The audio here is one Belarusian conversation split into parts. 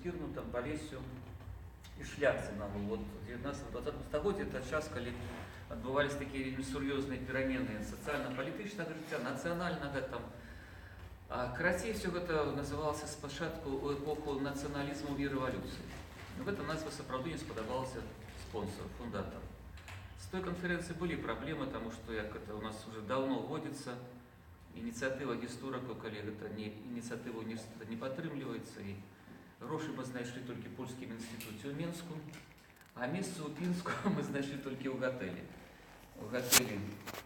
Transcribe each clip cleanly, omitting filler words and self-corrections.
Скірмунтам, Полессю і Шляхцінам. Вот в 19-20 стагоддзі это час, калі адбывались такія вельмі сур'ёзныя перамены сацыяльна-палітычнага жыцця, нацыянальнага там. Карацей, все гэта называлася спачатку ў эпоху нацыяналізму і рэвалюцыі. Гэта назва сапраўды не спадабалася спонсору, фундатару. С той конференции были проблемы, потому что як это у нас уже давно вводится инициатива гісторыкаў, калі гэта не инициатива университета не падтрымліваецца, і грошы мы знайшлі толькі ў польскім інстытуце ў Менску, а месца ў Пінску мы знайшлі толькі ў гатэлі. У гатэлі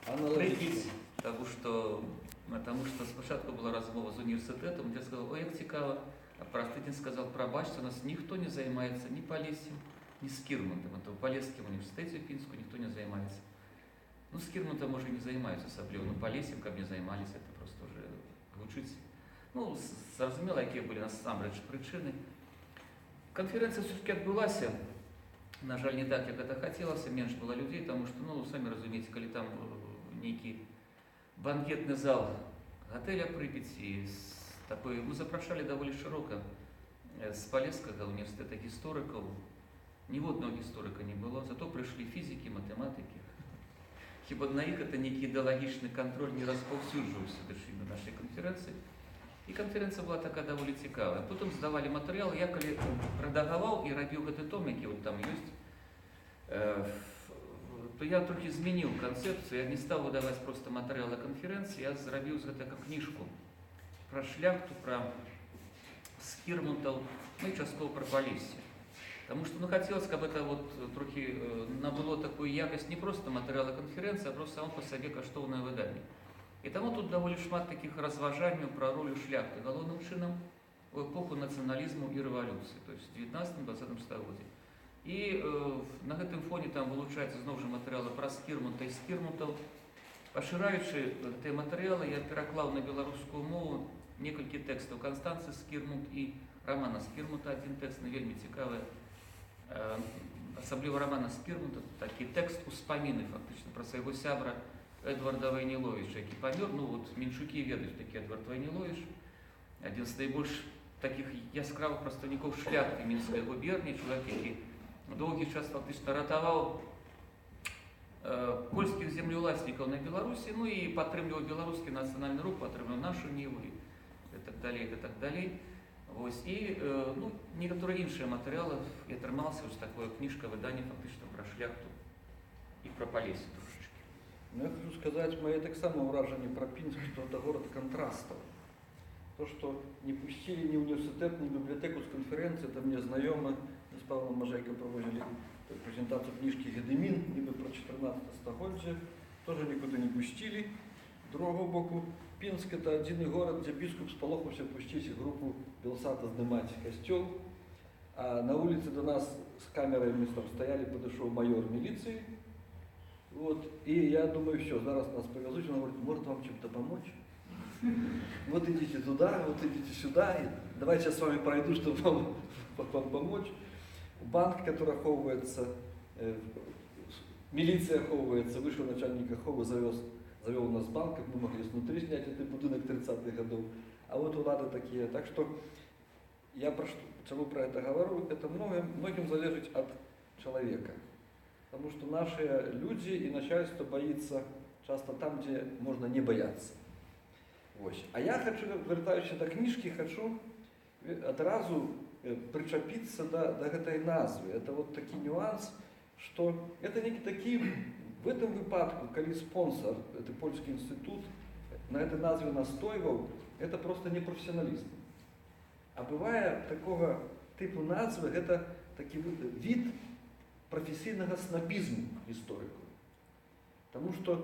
Прыпяць, потому что спочатку была размова з універсітетом, где сказал: ой, як цікава, а Простыдин сказал: пробачьте, у нас ніхто не займаецца ні Полессем, ні Скірмунтам. Это в Полесскім універсітэце ў Пінску ніхто не займаецца. Ну, Скірмунтам, може, і не займаюцца асабліва, но Полессем, каб не займались, это просто уже гучыць. Ну, зразумела, якія былі насамрэч прычыны. Конференція все-таки адбылася. На жаль, не так, як гэта хацелася, менш было людзей, тому што, ну, самі разумееце, калі там нейкі банкетны зал гателя Прыпяць, і такой мы запрашалі даволі шырока з Полесскага універсітэта гісторыкаў. Ніводнага гісторыка не было, зато прыйшлі фізікі, матэматыкі. Хіба на іх это нейкі ідэалагічны кантроль не распаўсюджваўся дачынна нашай канферэнцыі. І канферэнцыя была такая даволі цікавая. Потым здавалі матэрыял, я калі рэдагаваў і рабіў гэты том, які вот там ёсць, то я трохі змяніў канцэпцыю, я не стаў выдаваць проста матэрыялы канферэнцыі, я зрабіў з гэтага кніжку пра шляхту, пра Скірмунтаў, ну і часткова пра Полессе. Потому что, ну, хотелось, каб это вот трохи набыло такую якость не просто матэрыяла канферэнцыі, а просто само по сабе каштоўнае выданне. І таму тут даволі шмат такіх разважанняў пра ролю шляхты, галоўным чынам у эпоху нацыяналізму і рэвалюцыі, то есть в 19-20 стагоддзі. І на гэтым фоне там вылучаюцца зноў жа матэрыялы пра Скірмунта і Скірмунтаў. Пашыраючы гэтыя матэрыялы, я пераклаў на беларускую мову некалькі тэкстаў Канстанцы Скірмунт і Рамана Скірмунта. Адзін тэкст вельмі цікавы, асабліва Рамана Скірмунта, такі тэкст успаміны фактычна пра свайго сябра Эдварда Вайніловіча, які памёр. Ну вот менчукі ведаюць такі Эдвард Вайніловіч, адзін з найбольш такіх яскравых прадстаўнікоў шляхты Мінскай губерніі, чалавек, які доўгі час фактычна ратаваў польскіх землеўласнікаў на Беларусі, ну і падтрымліваў беларускі нацыянальны рух, падтрымліваў нашу Ніву і так далей, і так далей. Вось, і ну, некаторыя іншыя матэрыялы, і атрымалася вось такое кніжка, выданне фактычна пра шляхту і пра Полессю трошечки. Ну, я хочу сказаць, моє таксама ўражанне пра Пінск, што это город контрастаў. То, что не пустили ни университет, ни библиотеку с конференции, это мне знакомо. Мы с Павлом Можайко проводили презентацию книжки «Гедемин», ніби про 14 стагоддзя, тоже никуда не пустили. С другого боку, Пинск – это один город, где бискуп спалохался пустить группу Белсата снимать костел. А на улице до нас с камерой мы там стояли, подошел майор милиции. Вот, и я думаю, все, зараз нас повезут, он говорит: может вам чем-то помочь? Вот идите туда, вот идите сюда, и давайте я с вами пройду, чтобы вам помочь. Банк, который оховывается, милиция оховывается, вышел начальник оховы, завел нас в банк, мы могли снутри снять этот будинок 30-х годов. А вот влады такие. Так что я почему про это говорю, это многим залежит от человека. Потому что наши люди и начальство боится часто там, где можно не бояться. Ось. А я хочу, вертаючись до книжки, хочу одразу причепиться до этой назвы. Это вот такой нюанс, что это не такие, в этом выпадку, когда спонсор, это Польский институт, на этой назве настойвал, это просто не профессионализм. А бывает такого типу назвы, это такой вид професійного снобізму історику. Тому що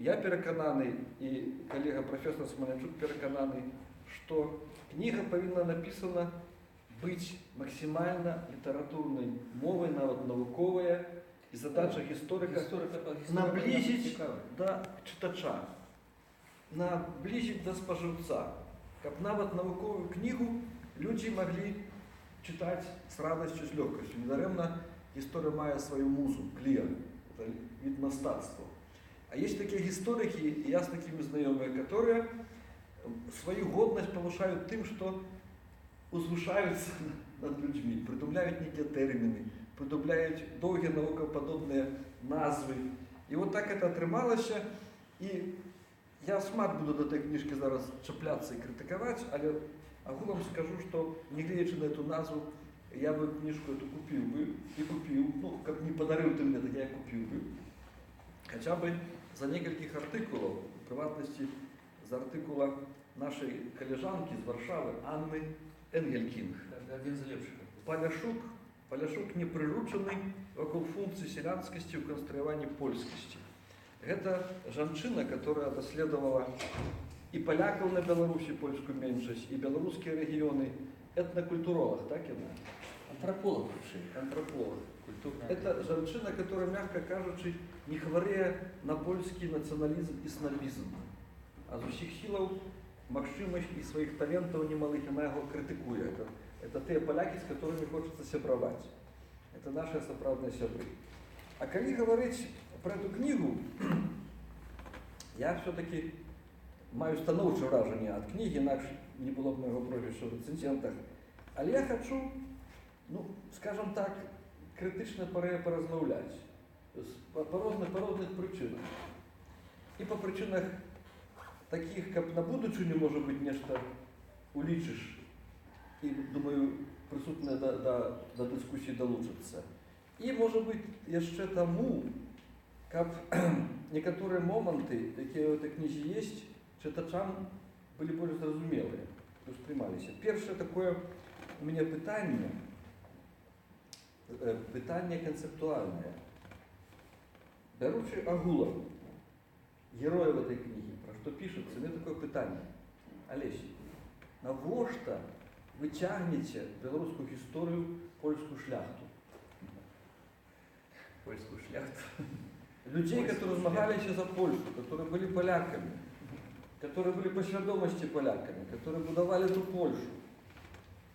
я переконаний, і колега професор Смолянчук переконаний, що книга повинна написана бути максимально літературною мовою, навіть науковою, і задача історика наблизить до читача, наблизить до споживця. Щоб навіть наукову книгу люди могли читати з радістю, з легкістю. Недаремно история має свою музу, клея, это вид мастацтва. А есть такие историки, и я с такими знакомыми, которые свою годность повышают тем, что узвышаюцца над людзьмі, прыдумляюць нейкія тэрміны, прыдумляюць доўгія навукападобныя назвы. І вот так это атрымалася. І я шмат буду до этой кніжкі зараз чапляцца і крытыкаваць, але агулам скажу, што нягледзячы на эту назву, я бы книжку эту купил бы, и купил, ну, как не подарил ты мне, так я купил бы, хотя бы за нескольких артикулов, в приватности за артикула нашей коллежанки из Варшавы Анны Энгелькинг. Один из лепших. Паляшук не приручений вокруг функции селянскости в конструировании польскости. Это женщина, которая доследовала и поляков на Беларуси, польскую меньшость, и белорусские регионы, этнокультуролог, так и она? Антрополог. Антрополог. Это женщина, которая, мягко кажучи, не хворее на польский национализм и снобизм. А з усіх силов, магчимых и своих талентов немалых, она его критикует. Это те поляки, с которыми хочется сябровать. Это наши соправдные сябры. А когда говорить про эту книгу, я все-таки маю становче враження від книги, інакше не було б моєго профішу в рецензентах. Але я хочу, ну, скажем так, критично порозмовляти. По різних причинах. І по причинах таких, як на будучині, може бути, нечто улічиш. І, думаю, присутне до дискусії долучиться. І, може бути, ще тому, як некоторі моменти, які в цій книзі є, читачам были более зразумелые, усприймалися. Перше такое у меня питання концептуальне. Беручи агулом героїв этой книги, про що пишеться, у меня такое питання. Олесь, навошта ви тягнете белорусскую историю польскую шляхту? Польскую шляхту? Людей, которые змагались за Польшу, которые были поляками, которые были по свядомости поляками, которые будовали эту Польшу.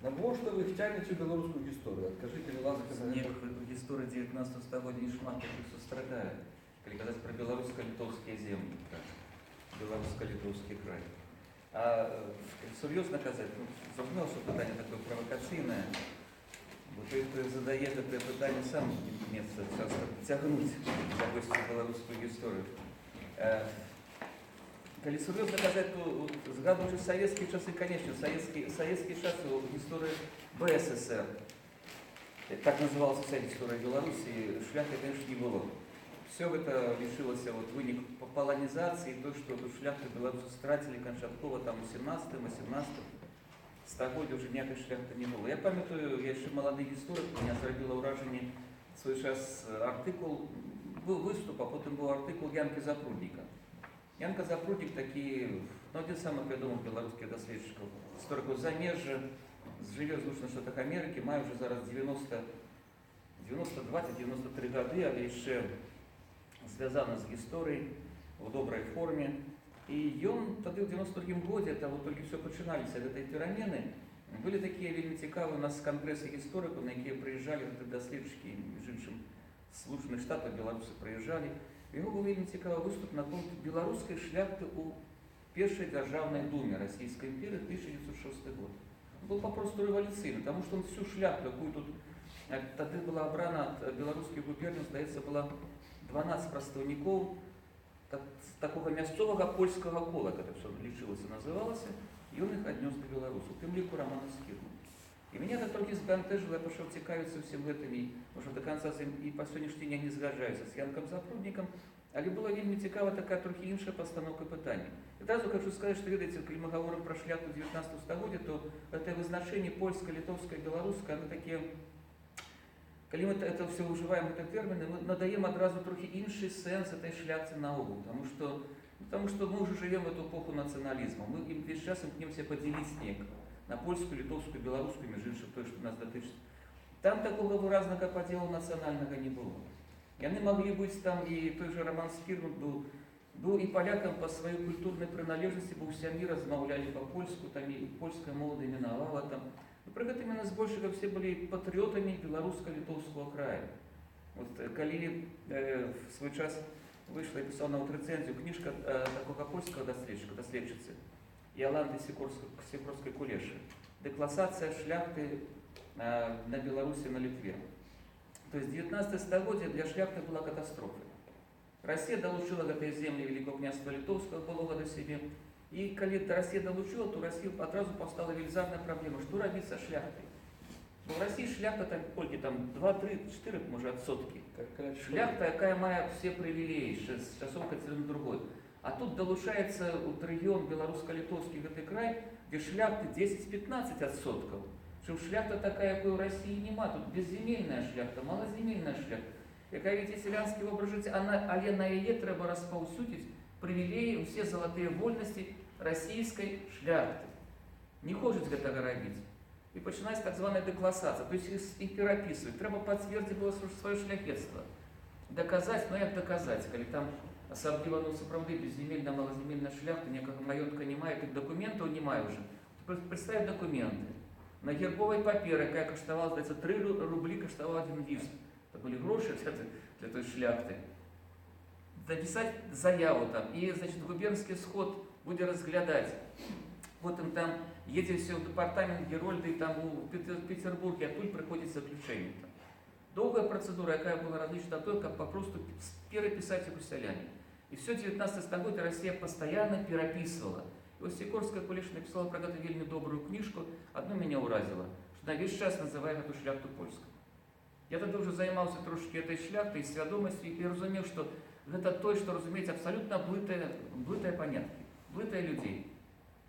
Навошта вы их тянете в белорусскую историю? Откажите, ли ласка, на это? В истории 19 столетия не шмат таких сострадает. Коли казать про белорусско-литовские земли, белорусско-литовский край. А серьезно казать, ну, зрозуміло, що питання таке провокаційне, бо той, хто задає це питання, сам вміється часто тягнути якусь білоруську історію. Коли серьезно казать, то згадуючи советские часы, конечно, советские часы в истории БССР, так назывался Союз истории Беларуси, шляхты, конечно, не было. Все это лишилось вот выник по полонизации, то, что шляхты белорусы стратили кончатково там в 17-18 стагоді уже ніякої шляхти не було. Я пам'ятаю, я ще молодий історик, мене зробило враження в свій час артикул, був виступ, а потім був артикул Янки Запрудника. Янка Запрудник такий, ну, один з самих відомих білоруських дослідчиків, істориків заміжжя, живе в Злучених Штатах Америки, має вже зараз 92-93 роки, але ще зв'язана з історією в добрій формі. И он тогда в 92-м году, это вот только все починалися от этой перемены, были такие вельми цікаві у нас конгрессы историков, на які приїжджали дослідчики, між іншим, з Сполучених Штатів, білоруси приїжджали. Його був вельми цікавий виступ на пункт білоруської шляхти у Першій Державній Думі Російської імперії 1906 год. Он был попросту революційний, тому що он всю шляхту, яку тут тоді була обрана от білоруських губерній, здається, було 12 представників такого мясцового польского кола, как это все лечилось и называлось, и он их отнес до белорусов, тем лику Романа Скирну. И меня это трохи збентежило, я пошел цікавиться всем этим, и, может, до конца и по сьогоднішній день не згажаюся з Янком Запрудником, але була вельми цікава така трохи інша постановка питання. І одразу хочу сказати, що, видите, коли ми говоримо про шляхту 19 століття, то це визначення польське, литовське, білоруське, воно таке. Коли ми це все вживаємо, ці терміни, ми надаємо одразу трохи інший сенс цієї шляхти наогул. Потому что мы уже живем в эту эпоху национализма. Мы весь час имкнемся поделить снег на польскую, литовскую, белорусскую, между іншим, то, что нас дотычит. Там такого выразного подела национального не было. И они могли быть там, и той же Роман Скирман был и поляком по своей культурной принадлежности, бо вся мира размовляли по-польску, там и польская молодая именовала там. При этом именно сбольшего все были патриотами белорусско-литовского края. Вот, коли в свой час вышла и писала на рецензию книжка такого польского доследчицы Иоланды Сікорської Кулеши деклассация шляхты на Беларуси, на Литве. То есть 19 стагодие для шляхты была катастрофой. Россия долучила гэтыя землі Великого княства Литовского было до себе. И когда Россия долучила, то Россия одразу поставила велизарная проблема, что робить со шляхтой. Бо в России шляхта там колькі там 2, 3, 4, може, адсотки. Шляхта, якая мае все привилеи с часов Катерины другой. А тут долучается вот регион белорусско-литовский гэты край, где шляхты 10-15 адсотков. Что шляхта такая, якой в России нема. Тут безземельная шляхта, малоземельная шляхта. Якая ведь селянский образ життя, але на яе трэба распаўсюдзіць привилеи, все золотые вольности российской шляхты. Не хочуць гэтага рабіць. И починается так званая деклассация, то есть их переписывать. Треба подтвердить было свое шляхетство. Доказать, ну як доказать, коли там особливо, ну, сапраўды безземельная, малоземельная шляхта, ніякага маёнтка не мае, тых документаў не мае уже. Представь документы. На гербовой паперы, якая каштавала, здаецца, 3 рубли каштавал один виск. Это были гроши для той шляхты. Написать заяву там, и, значит, губернский сход будет разглядать. Вот им там едете все в департамент Герольда, и там в Петербурге, а тут приходит заключение. Там. Долгая процедура, якая была различна той, как попросту переписать их у селяне. И все 19 стагодие Россия постоянно переписывала. И вот Сикорская Кулиш написала про эту вельми добрую книжку, одно меня уразило, что она весь час называет эту шляхту польской. Я тогда уже занимался трошки этой шляхтой, свядомостью, и разумел, что это то, что, разумеется, абсолютно блытое понятие, блытое людей.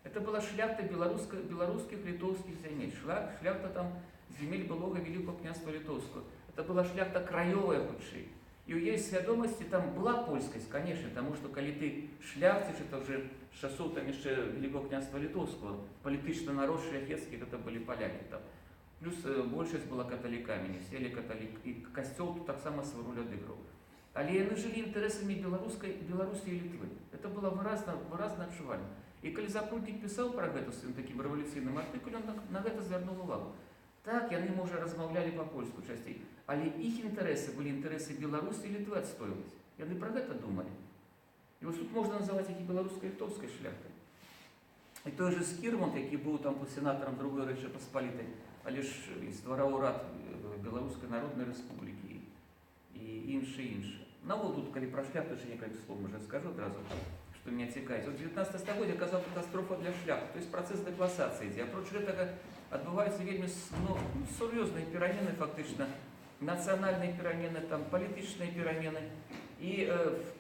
Это была шляхта белорусских, литовских земель, шляхта там земель былого Великого княства Литовского. Это была шляхта краевая худшей. И у ей свядомости там была польскость, конечно, потому что, коли ты шляхтич, это уже с часов там еще Великого княства Литовского, политично народ шляхетский, это были поляки там. Плюс большесть была католиками, не все католики, и костел тут так само свою роль отыгрывал. Але яны жылі інтарэсамі Беларусі і Літвы. Это было выразна адчувальна. І калі Запруднік пісаў пра гэта сваім такім рэвалюцыйным артыкуле, он на гэта звярнуў увагу. Так, яны, можа, размаўлялі па-польску часцей, але іх інтарэсы былі інтарэсы Беларусі і Літвы адстойваць. Яны пра гэта думалі. І вось тут можна называць іх і беларускай літоўскай шляхтай. І той же Скірмонт, які быў там сенатарам другой Рэчы Паспалітай, але ж з двара ўрад Беларускай Народнай Рэспублікі і інше. Навод тут, калі пра шляхту, ще некалькі слов, може, скажу одразу, что меня цікавіць. Вот 19 стагодие оказала катастрофа для шляхты, то есть процесс деклассации ідзе. Апроч гэтага адбываюцца вельмі сур'ёзныя перамены, фактычна, нацыянальныя перамены, там, палітычныя перамены. І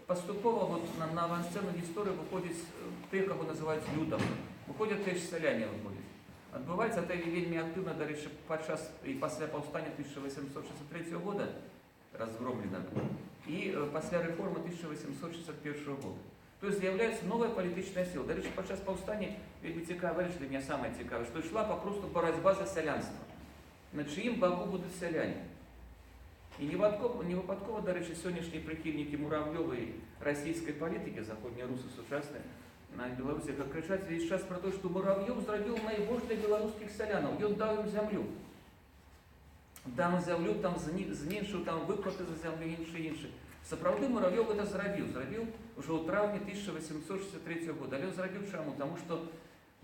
паступова вот, на авансцэну гісторыі выходзіць тыя, каго называюць людам. Выходзяць тыя ж сяляне выходзяць. Адбываецца это вельмі актыўна, дарэчы, падчас і пасля паўстання 1863 года, разгромлена, и после реформы 1861 года. То есть з'является новая политическая сила. До речі, подчас повстання, вельми цікава річ, для меня самое цікаве, что шла попросту боротьба за селянство. На чиїм боку будуть селяне. І не випадково, до речі, сьогоднішні прихильники Муравйової російської політики, заходні руси сучасні, на Білорусі, як кричать весь час про те, що Муравйов зробив найбільше для білоруських селянів, він дав їм землю. Дам землю, там зменшив там виплати за землю і інше. Сапраўды Муравйов это зрабіў уже ў траўні 1863 года. Але зрабіў чаму? Тому что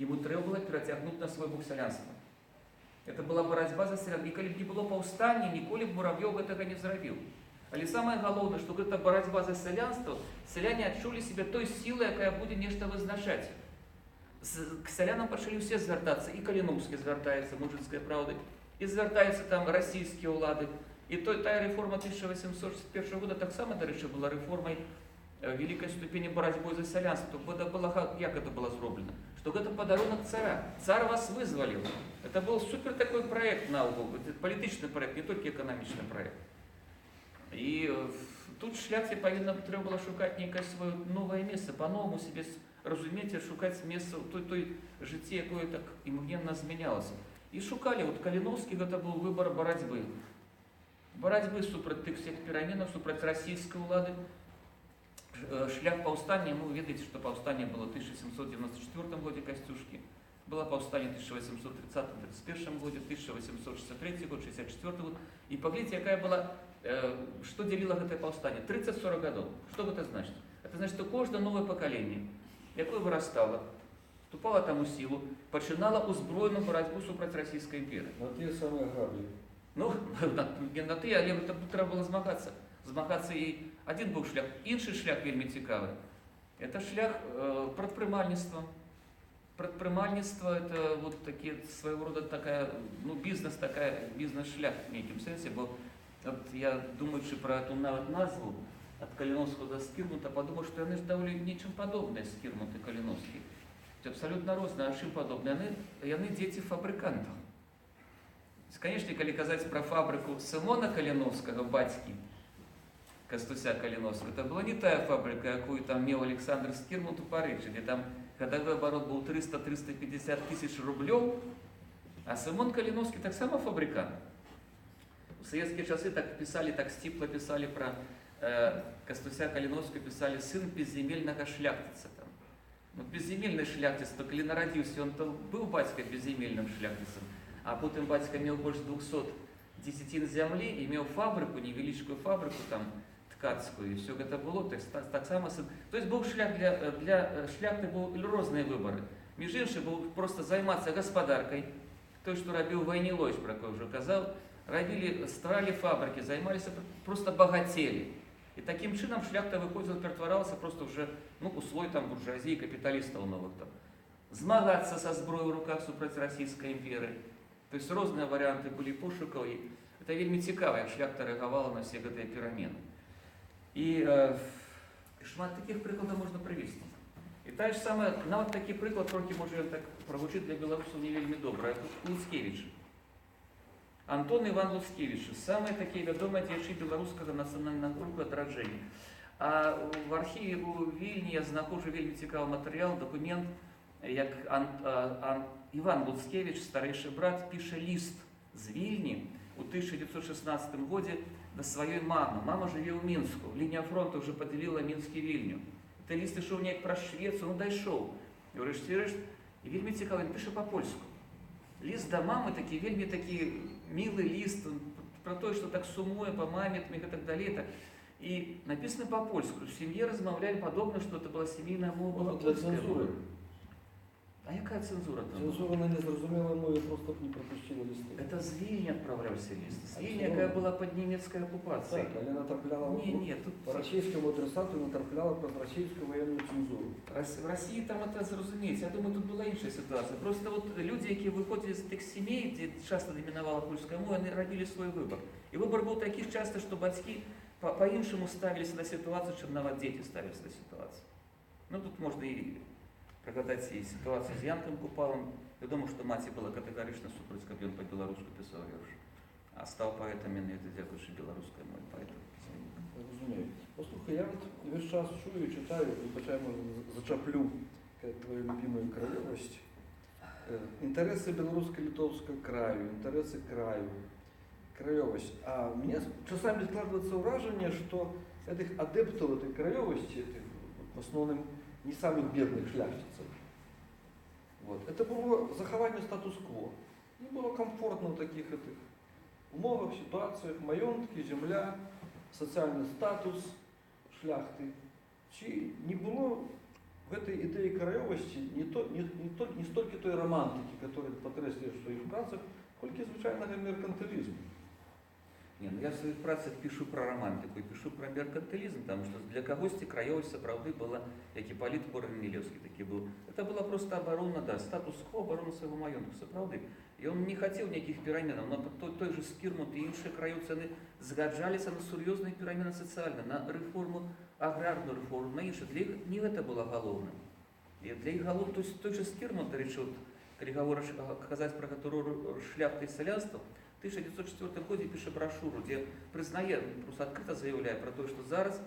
ему трэба было перацягнуць на свой бок сялянства. Это была барацьба за селян. І калі б не было паўстання, ніколі б Муравйов гэтага не зрабіў. Але самае галоўнае, што гэта барацьба за сялянство, сяляне адчулі себе той сілай, якая будзе нешта вызначаць. К сялянам пачалі ўсе звяртацца, і Каліноўскі звяртаецца, мужыцкай праўдай, і звяртаюцца там расійскія ўлады. И та реформа 1861 года так само, до речі, была реформой великой ступени борьбы за селянство. Как это было сделано? Что это подарунок царя. Царь вас вызволил. Это был супер такой проект на угол, политичный проект, не только экономичный проект. И тут шляхте треба было шукать некое свое новое место, по-новому себе, разумеется, шукать место той житті, якое так імгненно змінялося. И шукали, вот Калиновский, это был выбор борьбы. Борьбы супраць тых всех пераменаў, супраць расійскай улады. Шлях паўстання, вы ведаеце, што паўстанне было в 1794 годзе Касцюшкі, было паўстанне в 1830-31 годзе, 1863 год, 64 год. І паглядзіце, якая была, што дзяліла гэтае паўстанне? 30-40 гадоў. Што гэта значыць? Это значит, что кожнае новае пакаленне, якое вырастало, вступала там у силу, пачынала ўзброеную барацьбу супраць расійскай імперыі. На те самые грабли. Ну, не на ты, але тут трэба было змагацца. Змагацца і адзін быў шлях, іншы шлях вельмі цікавы. Это шлях прадпрымальніцтва. Прадпрымальніцтва это вот такі свайго рода такая, ну, бізнес-шлях в нейкім сэнсе, бо вот я, думаючы пра эту нават назву ад Каліновскага да Скірмута, падумаў, што яны ж даўлі нечым падобныя, Скірмут і Каліновскі. Абсалютна розныя, а чым падобныя? Яны дзеці фабрыкантаў. Конечно, калі казаць пра фабрыку Сымона Каліновскага, бацькі Кастуся Каліновскага, это была не тая фабрыка, якую там меў Александр Скірмут у Парыжы, где там гадавы абарот быў 300-350 тысяч рублёў, а Сымон Каліновскі таксама фабрыкант. У савецкія часы так пісалі, так сціпла пісалі пра Кастуся Каліновскага, пісалі сын безземельнага шляхціца. Ну, безземельны шляхціц, то калі нарадзіўся, ён то быў бацька безземельным шляхціцам, а потым бацька меў больш 200 дзесяцін зямлі і меў фабрыку, невялічкую фабрыку там ткацкую, і все гэта было, таксама сын. То есть быў шлях для шляхты, быў розныя выбары. Між іншым, быў проста займацца гаспадаркай, той, што рабіў Вайніловіч, пра якой ўжо казаў, стваралі фабрыкі, займаліся, проста багацелі. І такім чынам шляхта выходзіла, ператваралася проста ўжо, ну, у слой там буржуазіі, капіталістаў новых там. Змагацца са зброяй у руках супраць расійскай імперыі. То есть розныя варыянты былі пошукаў, і это вельмі цікава, як шляхта рэагавала на все гэтыя перамены. І шмат такіх прыкладаў можна прывесці. І тая ж самая, нават такі прыклад, трохі можа так прагучыць для беларусаў не вельмі добра, Луцкевіч. Антон Іван Луцкевіч, самыя такія вядомыя дзеячы беларускага нацыянальнага руху адраджэння. А в архіве у Вільні я знаходжу вельмі цікавы матэрыял, дакумент, як Іван Луцкевіч, старэйшы брат, піша ліст з Вільні у 1916 годзе да сваёй мамы. Мама жыве ў Мінску, лінія фронту ўжо падзяліла Мінск і Вільню. Ты ліст ішоў неяк праз Швецыю, ну дайшоў. І ўрэшце-рэшт, і вельмі цікава, ён піша па-польску. Ліст да мамы такі, вельмі такі мілы ліст, пра тое, што так сумуе па маме, і так далей. І напісаны па-польску. У сям'і размаўлялі падобна, што это была сямейная мова польская. А якая цензура там? Цензура на незразумелой мове просто не пропустила листы. Это з Вільні адправляўся ліст. З Вільні, якая была пад нямецкай акупацыяй. Так, але натрапляла тут по расійскому адресату, натрапляла праз расійскую военную цензуру. В России там это зразумець. Я думаю, тут была іншая ситуация. Просто вот люди, якія выходзілі з тых сямей, дзе часто дамінавала польская мова, яны рабілі свой выбор. І выбор быў такі часто, што бацькі по-іншаму ставіліся на ситуацию, чым нават дзеці ставіліся на ситуацию. Ну тут можна і прыгадаць і сітуацыю з Янкам Купалам. Вядома, што маці была катэгарычна супраць, каб ён па-беларуску пісаў верш. А стаў паэтам менавіта дзякуючы беларускай мове паэтам. Разумею. Послухай, я вот весь час чую і читаю, і почаємо зачаплю твою любимую краевость. Интересы белорусско-литовского краю, интересы краю, краевость. А у меня часами складывается выражение, что этих адептов этой краевости, в основном не самых бедных шляхтицев, вот, это было захование статус-кво. Не было комфортно в таких этих умовах, ситуациях, маёнтки, земля, социальный статус шляхты. Чи не было в этой идее краевости не столько той романтики, которая потрясла в своих працах, сколько звичайного меркантилизму. Не, ну я в своих працах пишу про романтику и пишу про меркантилизм, потому что для когось краевость сапраўды была, як и Полит Корнелевский таки был. Это была просто оборона, да, статус-кво, оборона своего маёнтка, сапраўды. И он не хотел никаких перемен, но той же Скірмут и іншыя краёвцы, яны згаджаліся на сур'ёзныя перемены социальные, на реформу, аграрную реформу, на іншае. Для іх не гэта было галоўным. И для іх галоўным, то есть той же Скірмут, речі, калі гаворыш казаць про которую шляхта и селянство, в 1904 году пише брошюру, где признает, просто открыто заявляет про то, что зараз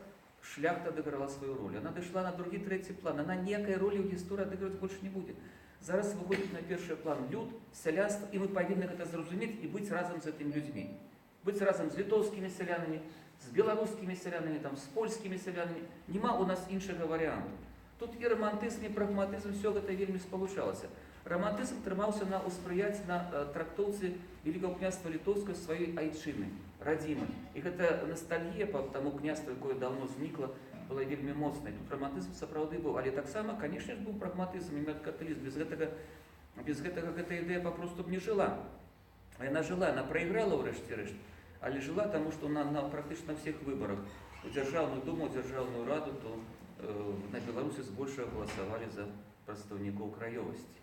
шляхта отыграла свою роль. Она дошла на другий, третий план. Она некой роли в истории отыгрывать больше не будет. Зараз выходит на первый план люд, селянство, и мы повинны это зразуметь и быть разом с этими людьми. Быть разом с литовскими селянами, с белорусскими селянами, там, с польскими селянами. Нема у нас іншага варианту. Тут и романтизм, и прагматизм, все это вельмі сполучалося. Романтизм трымаўся на ўспрыяць на трактоўцы Великого княства Литовского сваёй айчыны, радзімы. І гэта ностальгія по тому княству, якое давно знікла, была вельмі моцнай. Тут прагматызм сапраўды быў, але таксама, канешне ж, быў прагматызм і меркантылізм. Без гэтага гэта ідэя папросту б не жыла. Яна жила, она проиграла ўрэшце рэшт, але жила, таму што на практычна ўсіх выбарах у Дзяржаўную Думу, у Дзяржаўную Раду, то на Беларусі збольшага галасавалі за прадстаўнікоў краёвасці.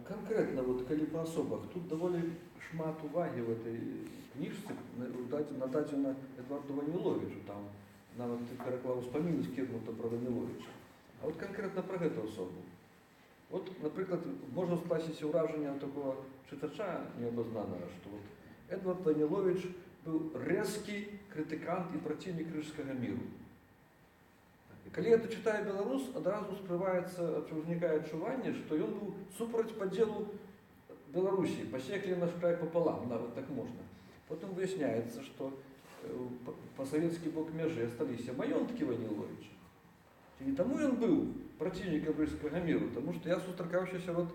Конкретно, вот калі па асобах, тут даволі шмат увагі в этой кніжцы нададзена Эдварду Ваніловічу, там нават пераклаў успаміны скірнута пра Ваніловіча. А вот конкретно пра гэту асобу. Вот, напрыклад, можна скласціся ўражанне такого чытача неабазнанага, што вот Эдвард Ваніловіч быў рэзкі крытыкант і праціўнік рыжскага міру. І калі это чытае беларус, адразу узнікае адчуванне, што ён быў супраць падзелу Беларусі, пасеклі наш край пополам, нават так можна. Потым выясняецца, што па савецкі бок мяжы асталіся маёнткі Ваніловіча. І таму ён быў праціўнікам рыжскага міру, таму што я сустракаўся сярод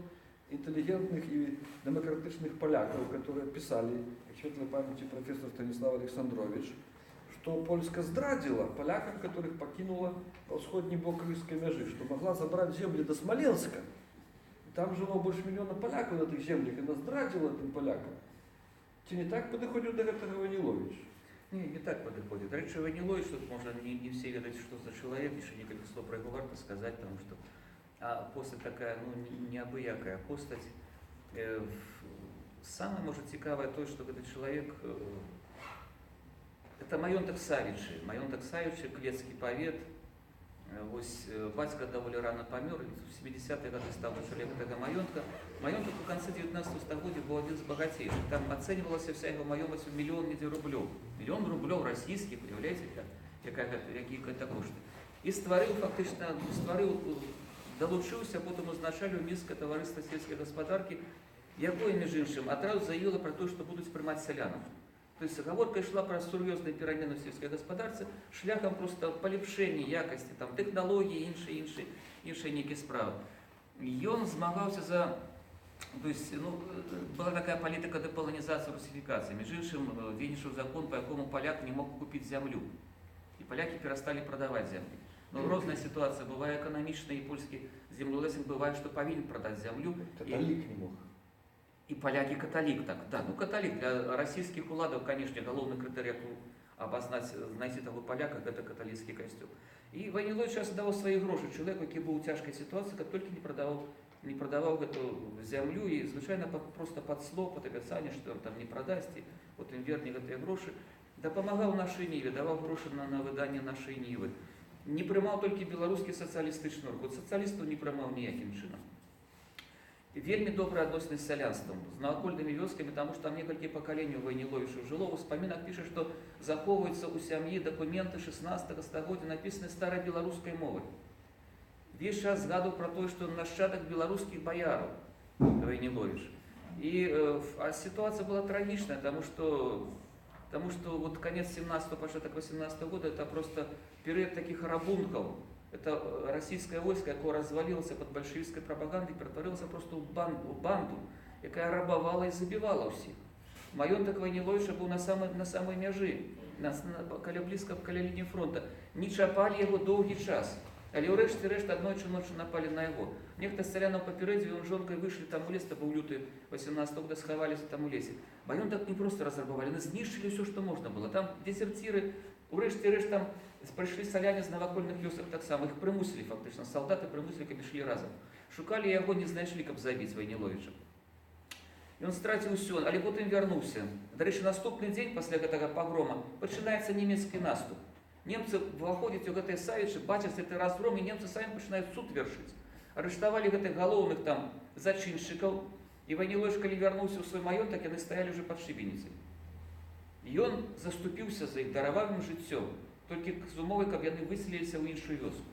інтэлігентных і дэмакратычных палякаў, которые пісалі, як светлай памяці професор Станіслав Александрович, што Польска здрадзіла палякам, которых пакінула па ўсходні бок рыжскай мяжы, што магла забраць землі да Смаленска. Там жыло больш мільёна палякаў на тых землях, яна здрадзіла тым палякам. Ці не так падыходзіў да гэтага Ваніловіч? Не так падыходзіць. Рэчы, Ваніловіч, тут можна не все ведаць, што за чалавек, яшчэ некалькі слоў пра яго варта сказаць, таму што постаць такая, неабыякая постаць. Самае, можа, цікавае тое, што гэты чалавек это маёнтак Савічы. Маёнтак Савічы, Клецкі павет. Вось бацька даволі рана памёр, у 70-е гады стаў на чале гэтага маёнтка. Маёнтак у канцы 19 стагоддзя быў адзін з багацейшых. Там ацэньвалася вся яго маёмасць у мільён недзе рублёў. Мільён рублёў расійскіх, уяўляеце, які гэта кошты. І далучыўся, потым узначаліў мінскае таварыства сельскай гаспадаркі, якое, між іншым, адразу заявіла пра тое, што будуць прымаць сялянаў. То есть гаворка ішла пра сур'ёзныя перамены ў сельскай гаспадарцы шляхам просто палепшэння якасці, там, тэхналогіі, іншыя нейкія справы. Ён змагаўся за... То есть, была такая палітыка дэпаланізацыі, русифікацыі. Між іншым, дзейнічаў закон, па якому паляк не мог купіць зямлю. І палякі перасталі прадаваць зямлю. Розная сітуацыя. Бывае эканамічна, і польскі землеўласнік бывае, што павінен прадаць зямлю. Каталік не мог. І палякі каталік, так. Да, каталік. Для расійскіх уладаў, канешне, галоўны крытэрый, знайсці таго паляка, гэта каталіцкі касцёл. І Ваніловіч час даваў свае грошы чалавеку, які быў у цяжкай сітуацыі, каб толькі не прадаваў гэту зямлю і, звычайна, проста пад слоў, пад абяцанне, што ён там не прадасць, і потым верне гэтыя грошы. Дапамагаў нашай ніве, даваў грошы на выданне нашай нівы. Не прымаў толькі беларускі сацыялістычны рух. Сацыялістаў не прымаў ніякім чынам. Вельмі добрыя адносіны з сялянствам, з навакольнымі вёскамі, таму што там некалькі пакаленняў Ваніловіча жыло. У успамінах піша, што захоўваюцца ў сям'і дакументы 16 стагоддзя, напісаны старай беларускай мовай. Весь час згадаў пра тое, што нашчадак беларускіх баяраў Ваніловіч. А сітуацыя была трагічная, таму што вот конец 17-го, пачатак 18-го года это просто перыяд таких рабункаў. Это российское войско, якое развалилось под большевистской пропагандой, превратилось просто в банду, якая рабовала и забивала всех. Маёнтак Ваніловіча быў на самой мяжы, блізка каля лініі фронта. Не чапалі яго доўгі час. Але ўрэшце рэшт аднойчы ночы напалі на яго. Нехта з сялянаў папярэдзіў, ён жонкай выйшлі там у лес, то быў люты 18 года, схаваліся там у лесе. Маёнтак не просто разрабавалі, яны знішчылі ўсё, што можна было. Там дезерціры, ўрэшце рэшт там прыйшлі сяляне з навакольных вёсак таксама, іх прымусілі фактычна, салдаты прымусілі, каб ішлі разам. Шукалі яго, не знайшлі, каб забіць Ваніловіча. Ён страціў усё, але потым вярнуўся. Дарэчы, наступны дзень пасля гэтага пагрома пачынаецца нямецкі наступ. Немцы выходзяць у гэтыя Савічы, бачаць гэты разгром, і немцы самі пачынаюць суд вершыць. Арыштавалі гэтых галоўных там зачыншчыкаў, і Ваніловіч, калі вярнуўся ў свой маёнтак, яны стаялі ўжо пад шыбеніцай. Ён заступіўся за іх, дараваў ім жыццё, толькі з умовай, каб яны выселіліся ў іншую вёску.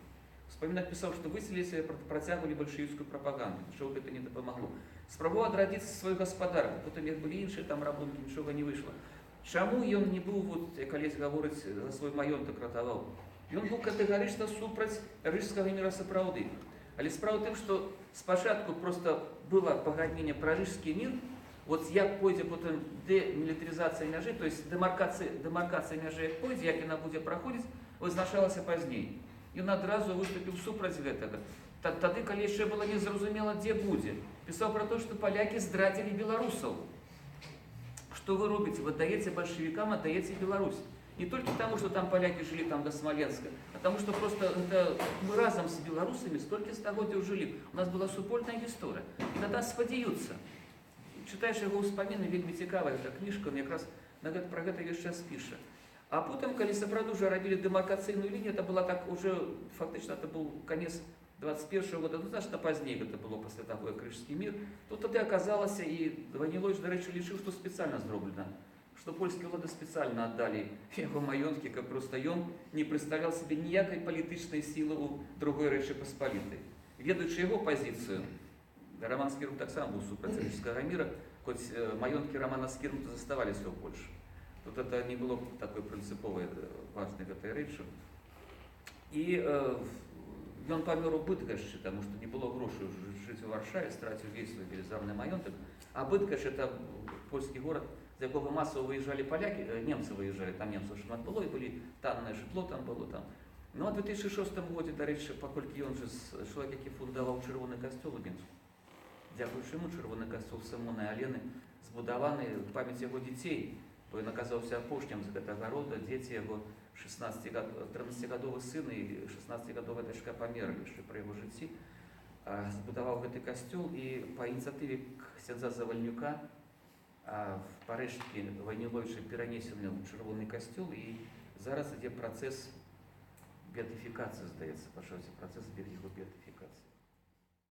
Успамінах пісаў, што выселіліся і працягвалі бальшавіцкую прапаганду, нічога гэта не дапамагло. Спрабаваў адрадзіцца сваю гаспадарку, потым як былі іншыя там рабункі, нічога не выйшла. Чаму ён не быў, калісь гаворыць, за свой маёнтак ратаваў? Ён быў катэгарычна супраць рыжскага міра сапраўды. Але справа ў тым, што спачатку проста было пагадненне пра рыжскі мір, От як пойдзе потым демілітарызацыя мяжы, то есть дэмаркацыя мяжы як пойдзе, як яна будзе праходзіць, вызначалася пазней. Ён адразу выступіў супраць гэтага. Тады, калі яшчэ было незразумела, дзе будзе, пісаў пра то, што палякі здрадзілі беларусаў. Што вы робіце? Вы аддаеце бальшавікам, аддаеце Беларусь. Не толькі таму, што там палякі жылі там да Смаленска, а таму, што просто мы разам з беларусамі столькі стагоддзяў жылі. У нас была супольная гісторыя. І на нас спадзяюцца. Чытаеш яго ўспаміны, вельмі цікавая эта кніжка, он якраз пра гэта ёсць час піша. А потым, калі сапраўды ўжо рабілі дэмаркацыйную лінію, это была так уже, фактычна, это быў канец 21-го года, ну, значна пазней гэта было пасля таго, як Рыжскі мір, то тады аказалася, і Ваніловіч, дарэчы, лічыў, што спецыяльна зроблена, што польскія ўлады спецыяльна аддалі яго маёнткі, каб проста ён не прадстаўляў сабе ніякай палітычнай сілы ў другой Рэчы Паспалітай. Ведаючы яго пазіцыю, Роман Скірнут таксама быў супраць Рыжскага міра, хоць маёнткі Романа Скірнута заставаліся ў Польшы. Тут это не было такой прынцыповай важнай гэтай рэчы. І ён памёр у Быдгашчы, таму што не было грошай жыць у Варшаве, страціў увесь свой велізарны маёнтак. А Быдгашч — это польскі горад, з якога масава выязджалі палякі, немцы выязджалі, там немцаў шмат было, і былі таннае жытло там было там. Ну а ў 2006 годзе, дарэчы, паколькі ён жа чалавек, які фундаваў чырвоны касцёл у Мінску. Дзякуючы яму чырвоны касцёл Сымона і Алены збудаваны ў памяць яго дзяцей, бо ён аказаўся апошнім з гэтага рода, дзеці яго 13-гадовы сын і 16-гадовая дачка памерлі яшчэ пры яго жыцці. Збудаваў гэты касцёл, і па ініцыятыве ксяндза Завальнюка па рэшткі Ваніловіча перанесены ў чырвоны касцёл, і зараз ідзе працэс беатыфікацыі, здаецца, пачаўся працэс яго беатыфікацыі.